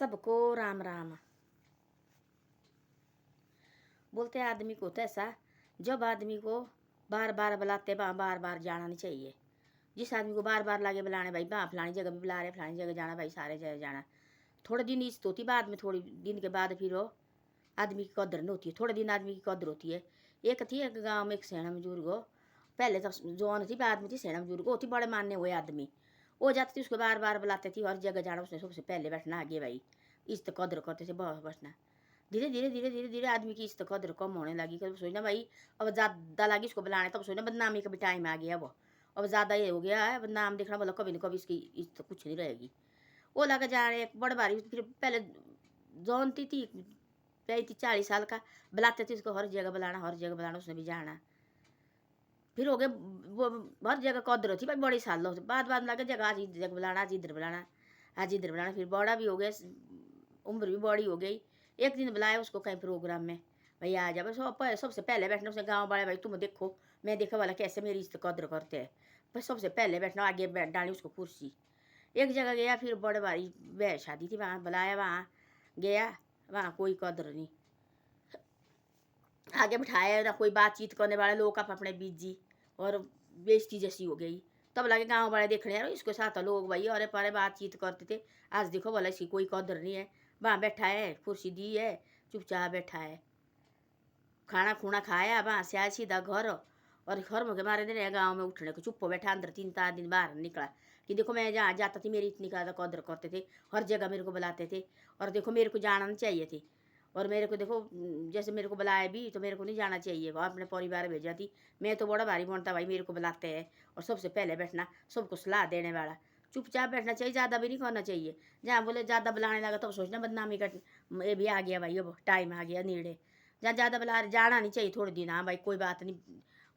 सबको राम राम। बोलते आदमी को तो ऐसा, जब आदमी को बार बार बुलाते वहाँ बार बार जाना नहीं चाहिए। जिस आदमी को बार बार लागे बुलाने, भाई वहाँ फलानी जगह भी बुला रहे, फलानी जगह जाना, भाई सारे जगह जाना, थोड़े दिन इज्जत होती, बाद में थोड़ी दिन के बाद फिर वो आदमी की कदर नहीं होती है। थोड़े दिन आदमी की कदर होती है। एक थी एक गाँव में एक सेना बुजुर्ग हो, पहले तो जवान थी, बाद में थी सेना बुजुर्ग होती, बड़े मानने हुए आदमी। वो जाती थी, उसको बार बार बुलाते थी, हर जगह जाना, उसने सबसे पहले बैठना आगे, भाई इज्जत कदर करते थे, बहुत बैठना। धीरे धीरे धीरे धीरे धीरे आदमी की इज्जत कदर कम होने लगी। कभी सोचना भाई अब ज़्यादा लगी इसको बुलाने, तब सोचना बदनामी का भी टाइम आ गया। वो अब ज़्यादा ये हो गया है, बदनाम देखना, बोला कभी ना कभी इसकी इज्जत कुछ नहीं रहेगी। वो लगा जाने एक बड़ बारी, फिर पहले जानती थी, 35-40 साल का, बुलाते थे उसको, हर जगह बुलाना, हर जगह बुलाना, उसने भी जाना। फिर हो गए वो हर जगह कदर थी भाई, बड़ी सालों से बाद बाद लगे जगह, आज जगह बुलाना, आज इधर बुलाना, आज इधर बुलाना। फिर बड़ा भी हो गया, उम्र भी बड़ी हो गई। एक दिन बुलाया उसको कहीं प्रोग्राम में, भाई आ जा, बस सबसे पहले बैठना, उसने गाँव वाले, भाई तुम देखो, मैं देखा वाला कैसे मेरी इज्जत कदर करते हैं, बस सबसे पहले बैठना, आगे बैठ डाली उसको कुर्सी। एक जगह गया, फिर बड़े भारी ब्याह शादी थी, वहाँ बुलाया, वहाँ गया, वहाँ कोई कदर नहीं, आगे बिठाया ना, कोई बातचीत करने वाले लोग आप अपने बिजी, और बेइज्जती जैसी हो गई। तब लगे गांव वाले देखने, यार इसके साथ लोग भाई अरे पारे बातचीत करते थे, आज देखो बोला इसकी कोई कदर नहीं है, वहाँ बैठा है, कुर्सी दी है, चुपचाप बैठा है, खाना खूना खाया, वहाँ से आया सीधा घर, और घर में के मारे दिन गाँव में उठने को चुप बैठा, अंदर 3-4 दिन बाहर निकला कि देखो मैं जहाँ जाता थी मेरी इतनी ज़्यादा कदर करते थे, हर जगह मेरे को बुलाते थे, और देखो मेरे को जाना नहीं चाहिए थी, और मेरे को देखो जैसे मेरे को बुलाए भी तो मेरे को नहीं जाना चाहिए, अपने परिवार भेजा थी, मैं तो बड़ा भारी बनता भाई, मेरे को बुलाते हैं और सबसे पहले बैठना, सबको सलाह देने वाला, चुपचाप बैठना चाहिए, ज़्यादा भी नहीं करना चाहिए। जहाँ बोले ज़्यादा बुलाने लगा तो सोचना बदनामी का ये भी आ गया भाई, अब टाइम आ गया नीड़े, जहाँ ज़्यादा बुला जाना नहीं चाहिए थोड़े दिन, हाँ भाई कोई बात नहीं,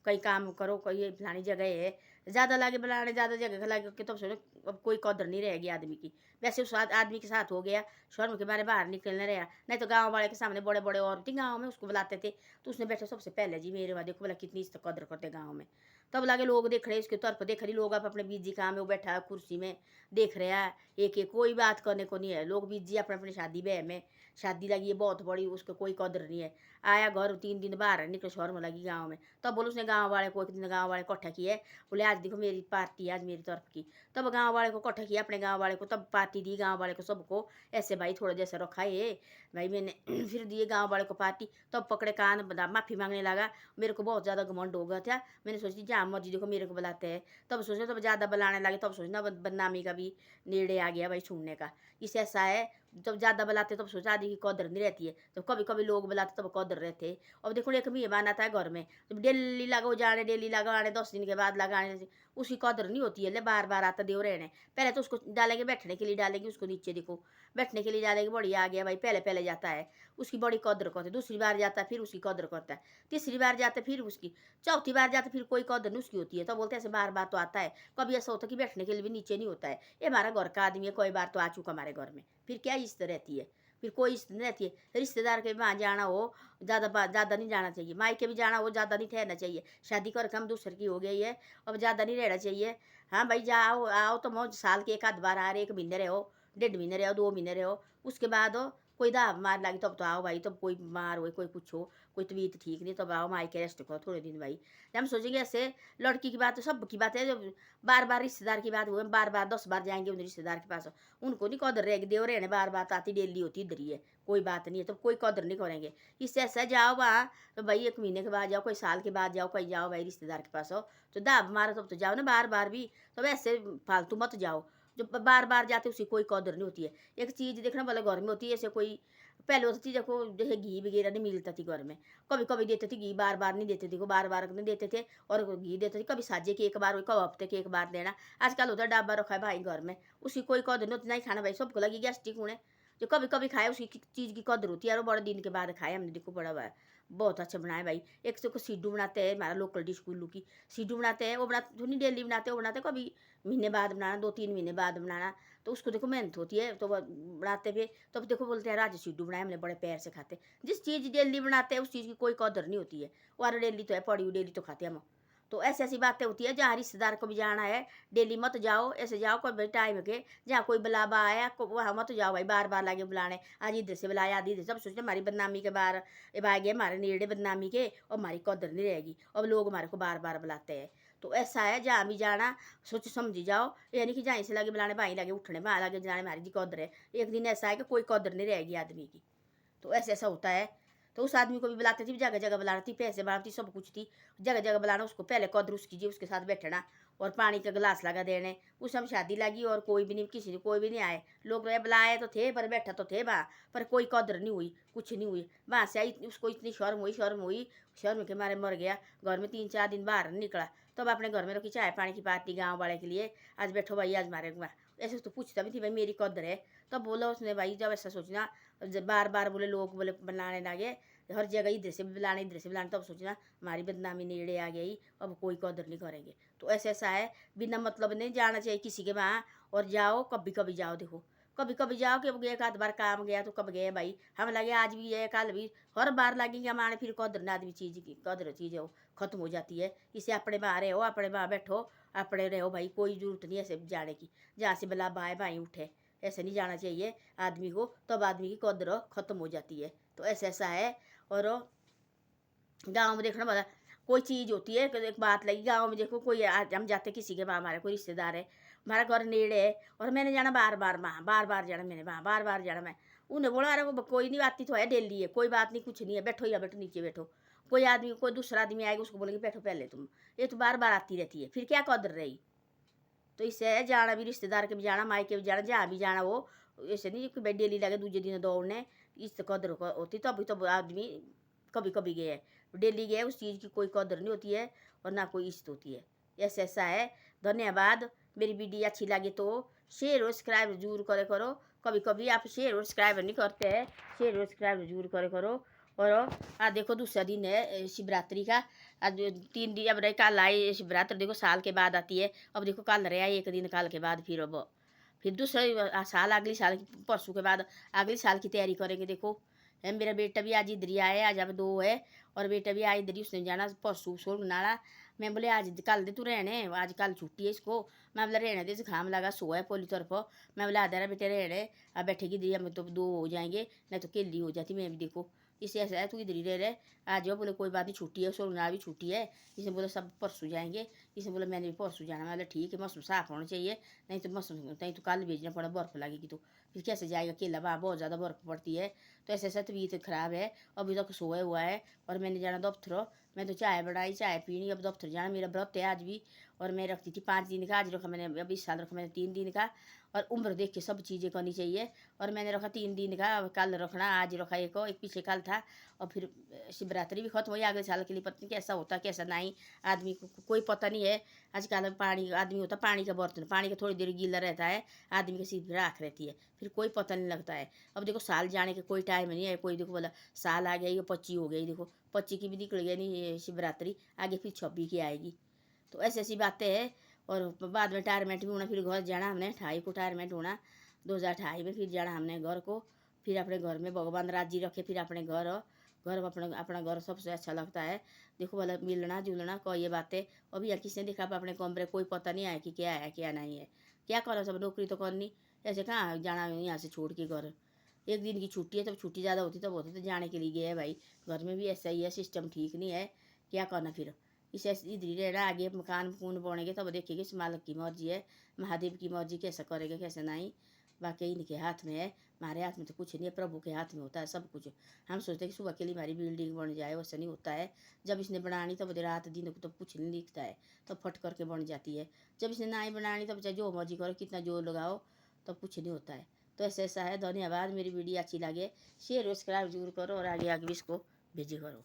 कहीं काम करो, कोई फलानी जगह है, ज़्यादा लागे बुलाने, ज़्यादा जगह लगे कि तब सोचो अब कोई कदर नहीं रहेगी आदमी की। वैसे उस आदमी के साथ हो गया, शर्म के बारे बाहर निकलने रहा, नहीं तो गांव वाले के सामने बड़े बड़े औरतें थी गांव में, उसको बुलाते थे, तो उसने बैठे सबसे पहले जी मेरे वहाँ देखो बोला कितनी इज्जत कदर करते गाँव में। तब लगे लोग देख रहे, उसके तरफ देख रहे लोग, आप अपने बीजी काम में वो बैठा है कुर्सी में, देख रहे हैं, एक एक कोई बात करने को नहीं है, लोग बीजी अपने अपनी शादी ब्याह में, शादी लगी है बहुत बड़ी, उसको कोई कदर नहीं है। आया घर 3 दिन बाहर निकले, शर्म लगी गाँव में, तब बोलो उसने गाँव वाले को, एक दिन गाँव वाले इकट्ठा किए, बोले आज देखो मेरी पार्टी आज मेरी तरफ की, तब गाँव वाले को इकट्ठा किया, अपने गाँव वाले को, तब पार्टी दी गाँव वाले को सबको, ऐसे भाई थोड़ा जैसे रखा है भाई मैंने फिर दिए गाँव वाले को पार्टी, तब पकड़े कान माफ़ी मांगने लगा, मेरे को बहुत ज़्यादा घमंड हो गया था, मैंने सोची जहाँ मर्जी देखो मेरे को बुलाते हैं, तब सोचा तब ज़्यादा बुलाने लगे, तब सोचना बदनामी का भी नेड़े आ गया भाई छूने का। इस ऐसा है, जब ज़्यादा बुलाते तब सोचा आदि की कदर नहीं रहती है, तो कभी कभी लोग बुलाते तब कदर रहते। अब देखो एक मेहमान आता है घर में, जब डेली लगाओ जाने, डेली लगाने, 10 दिन के बाद लगाने से उसकी कदर नहीं होती है, ले बार बार आता देव रहने, पहले तो उसको डालेंगे बैठने के लिए, डालेंगे उसको नीचे देखो बैठने के लिए डालेंगे, बढ़िया आ गया भाई, पहले पहले जाता है उसकी बड़ी कदर करते, दूसरी बार जाता है फिर उसकी कदर करता है, तीसरी बार जाते फिर उसकी, चौथी बार जाते फिर कोई कदर नहीं उसकी होती है। तो बोलते ऐसे बार बार तो आता है, कभी ऐसा होता है कि बैठने के लिए भी नीचे नहीं होता है, ये हमारा घर का आदमी है, कोई बार तो आ चुका हमारे घर में, फिर क्या इज्जत रहती है, फिर कोई इज्जत नहीं रहती है। रिश्तेदार के वहाँ जाना हो, ज़्यादा नहीं जाना चाहिए, मायके भी जाना हो ज़्यादा नहीं ठहरना चाहिए, शादी कर कम दूसरे की हो गई है, अब ज़्यादा नहीं रहना चाहिए। हाँ भाई जाओ आओ तो मौज, साल के 1 आध बार आ रहे, 1 महीने रहो, 1.5 महीने रहो, 2 महीने रहो, उसके बाद हो कोई दाव मार लगी तब तो आओ भाई, तब कोई बीमार हो, कोई कुछ हो, कोई तबीयत ठीक नहीं, तब आओ मायके रेस्ट करो थोड़े दिन भाई। जब हम सोचेंगे ऐसे लड़की की बात तो सब की बात है, जब बार बार रिश्तेदार की बात हुए, बार बार 10 बार जाएंगे उन रिश्तेदार के पास, उनको नहीं कदर रहेगी, देव रहने बार बार आती डेली होती इधर ही है, कोई बात नहीं है, तो कोई कदर नहीं करेंगे। इससे ऐसा जाओ वहाँ तो भाई 1 महीने के बाद जाओ, कोई साल के बाद जाओ, कहीं जाओ भाई रिश्तेदार के पास हो, तो दाब मारो तब तो जाओ ना बार बार भी, तो वैसे फालतू मत जाओ, जो बार बार जाते उसकी कोई कदर नहीं होती है। एक चीज़ देखना वाले घर में होती है, ऐसे कोई पहले होती थी देखो, जैसे घी वगैरह नहीं मिलता थी घर में, कभी कभी देते थे घी, बार बार नहीं देते थे, को बार बार नहीं देते थे, और घी देते थे कभी साजे की एक बार, कभी हफ्ते की एक बार देना। आजकल होता है डाब्बा रखा है भाई घर में, उसकी कोई कदर नहीं होती, नहीं खाना भाई सबको लगी गैस्ट्रिक होने, जो कभी कभी खाए उसकी चीज़ की कदर होती है, और बड़े दिन के बाद खाए हमने, देखो बड़ा बहुत अच्छा बनाया भाई। एक तो सिड्डू बनाते हैं, हमारा लोकल डिश कुल्लू की सिड्डू बनाते हैं, वो बनाते नहीं डेली बनाते, वो बनाते कभी महीने बाद बनाना, 2-3 महीने बाद बनाना, तो उसको देखो मेहनत होती है, तो बनाते हुए तब देखो बोलते हैं राज सिड्डू बनाए हमने, बड़े प्यार से खाते। जिस चीज़ डेली बनाते हैं उस चीज़ की कोई कदर नहीं होती है, और डेली तो है पड़ी हुई, डेली तो खाते हम, तो ऐसी ऐसी बातें होती है। जहाँ रिश्तेदार को भी जाना है डेली मत जाओ, ऐसे जाओ कोई भाई टाइम के, जहाँ कोई बुलावा आया वहाँ मत जाओ भाई, बार बार लागे बुलाने, आज इधर से बुलाया आज इधर, सब सोचते हमारी बदनामी के बार अब आ गए हमारे नेड़े बदनामी के, और हमारी कदर नहीं रहेगी, अब लोग हमारे को बार बार बुलाते हैं। तो ऐसा है जहाँ भी जाना सोच समझी जाओ, ये नहीं कि जहाँ से लगे बुलाने भाई लगे उठने वहाँ लगे जाने हमारी जी कदर है। एक दिन ऐसा है कि कोई कदर नहीं रहेगी आदमी की। तो ऐसे ऐसा होता है। तो उस आदमी को भी बुलाती थी, जगह जगह बुलाना थी, पैसे बनाती सब कुछ थी, जगह जगह बुलाना, उसको पहले कदर उसकी जी, उसके साथ बैठना और पानी का गिलास लगा देने। उस समय शादी लगी और कोई भी नहीं, किसी ने कोई भी नहीं आए, लोग बुलाए तो थे पर बैठा तो थे वहाँ, पर कोई कदर नहीं हुई, कुछ नहीं हुई। वहाँ से आई, उसको इतनी शर्म हुई, शर्म के मारे मर गया। घर में 3-4 दिन बाहर नहीं निकला, तब अपने घर में रखी चाय पानी की पार्टी गाँव वाले के लिए, आज बैठो भाई आज हमारे वहाँ। ऐसे तो पूछता भी थी भाई मेरी कदर है, तब बोला उसने भाई जब ऐसा सोचना, जब बार बार बोले लोग बोले बनाने लगे हर जगह इधर से भी बुलाने इधर से बुलाने, तब सोचना हमारी बदनामी नेड़े आ गई, अब कोई कदर नहीं करेंगे। तो ऐसा ऐसा है, बिना मतलब नहीं जाना चाहिए किसी के वहाँ। और जाओ कभी कभी जाओ, देखो कभी कभी जाओ कि अब एक आध बार काम गया तो कब गए भाई, हम लगे आज भी है कल भी, हर बार लगेंगे हमारे, फिर कदर ना आदमी चीज़ की कदर चीज़ है खत्म हो जाती है। इसे अपने वहाँ रहो, अपने वहाँ बैठो, अपने रहो भाई, कोई जरूरत नहीं ऐसे जाने की, जहाँ से बुला बाएँ बाएँ उठे, ऐसे नहीं जाना चाहिए आदमी को, तब आदमी की कदर खत्म हो जाती है। तो ऐसा ऐसा है। और गाँव में देखना बड़ा कोई चीज़ होती है, एक बात लगी गाँव में, देखो कोई आज हम जाते किसी के वहाँ, हमारे कोई रिश्तेदार है, हमारा घर नेड़े है और मैंने जाना बार बार वहाँ, बार बार जाना मैंने वहाँ, बार बार जाना मैं, उन्हें बोला अरे वो कोई नहीं आती तो है डेली है, कोई बात नहीं कुछ नहीं है, बैठो या बैठो नीचे बैठो, कोई आदमी कोई दूसरा आदमी आएगा उसको बोलेंगे बैठो पहले तुम, ये तो बार बार आती रहती है, फिर क्या कदर रही। तो इससे है जाना भी, रिश्तेदार के भी जाना, मायके भी जाना, जहाँ भी जाना वो ऐसे नहीं कि भाई डेली लगे दूसरे दिन दौड़ने, इस कदर होती तो अभी तो आदमी कभी कभी गए, डेली गए उस चीज़ की कोई कदर नहीं होती है और ना कोई इज्जत होती है। ऐसा ऐसा है। धन्यवाद। मेरी वीडियो अच्छी लगे तो शेयर और सब्सक्राइब जरूर करे करो। कभी कभी आप शेयर और सब्सक्राइब नहीं करते हैं, शेयर और सब्सक्राइब जरूर करे करो। और देखो दूसरा दिन है शिवरात्रि का, आज 3 दिन अब रहे, कल आई शिवरात्रि, देखो साल के बाद आती है, अब देखो कल रहे एक दिन, कल के बाद फिर अब फिर दूसरा साल, अगले साल परसों के बाद अगले साल की तैयारी करेंगे। देखो है मेरा बेटा भी आज इधर ही आया, आज अब 2 है, और बेटा भी आया इधर ही, उसने जाना परसों सो नाला। मैं बोले आज कल दे तू रहने, आज कल छुट्टी है इसको, मैं बोला रहने दे, जुकाम लगा सोया पोली तरफ, मैं बोला आधा बेटे रहने, अब बैठेगी इधर, हम तो 2 हो जाएंगे, नहीं तो केली हो जाती मैं भी। देखो इसे ऐसा है तू इधर ही रह रहे, आ जाओ, बोले कोई बात नहीं छुट्टी है, सोना भी छुट्टी है, इसने बोला सब परसों जाएंगे, इसने बोला मैंने भी परसों जाना, मैं बोला ठीक है, मौसम साफ होना चाहिए, नहीं तो मौसम नहीं तो कल भेजना पड़ा, बर्फ़ लगेगी तो फिर कैसे जाएगा अकेला, वहाँ बहुत ज़्यादा बर्फ़ पड़ती है। तो ऐसे ऐसा तबीयत ख़राब है, अभी तक सोया हुआ है, और मैंने जाना दफ्तर, मैं तो चाय बनाई चाय पीनी, अब दफ्तर जाना, मेरा व्रत है आज भी, और मैं रखती थी 5 दिन का, आज रखा मैंने, अब इस साल रखा मैंने 3 दिन का, और उम्र देख के सब चीज़ें करनी चाहिए, और मैंने रखा 3 दिन का, अब कल रखना, आज रखा एक पीछे कल था, और फिर शिवरात्रि भी खत्म हुई, अगले साल के लिए पता नहीं कैसा होता कैसा नहीं, आदमी को कोई पता नहीं है। आजकल पानी आदमी होता पानी का बर्तन, पानी का थोड़ी देर गीला रहता है, आदमी के सिर राख रहती है, फिर कोई पता नहीं लगता है। अब देखो साल जाने के कोई टाइम नहीं है, कोई देखो बोला साल आ गया, ये 25 हो गई, देखो 25 की भी निकल गई नहीं शिवरात्रि, आगे फिर 26 की आएगी। तो ऐसी ऐसी बातें हैं। और बाद में रिटायरमेंट भी होना, फिर घर जाना हमने, 28 को रिटायरमेंट होना, 2028 में फिर जाना हमने घर को, फिर अपने घर में भगवान राजी रखे, फिर अपने घर घर अपना अपना घर सबसे अच्छा लगता है। देखो बोला मिलना जुलना को ये बातें, अभी यहाँ किसी ने देखा अपने कमरे कोई पता नहीं है कि क्या है क्या नहीं है, क्या करो सब नौकरी तो करनी, ऐसे कहाँ जाना यहाँ से छोड़ के घर, एक दिन की छुट्टी है, तब छुट्टी ज़्यादा होती तब होते तो जाने के लिए गए है भाई, घर में भी ऐसा ही है, सिस्टम ठीक नहीं है, क्या करना फिर। इसे इधर ही रहना, आगे मकान मकून बनेंगे तब देखेंगे, इस मालिक की मर्जी है, महादेव की मर्जी, कैसा करेगा कैसे नहीं, बाकी इनके हाथ में है, हमारे हाथ में तो कुछ नहीं है, प्रभु के हाथ में होता है सब कुछ। हम सोचते हैं कि सुबह के लिए हमारी बिल्डिंग बन जाए, वैसा नहीं होता है, जब इसने बनानी तब रात दिन को तो कुछ नहीं दिखता है, तब फट करके बन जाती है, जब इसने ना ही बनानी तब चाहे जो मर्जी करो कितना जोर लगाओ तब कुछ नहीं होता है। तो ऐसा ऐसा है। धन्यवाद। मेरी वीडियो अच्छी लगे शेयर सब्सक्राइब जरूर करो, और आगे आगे भी इसको भेजे करो।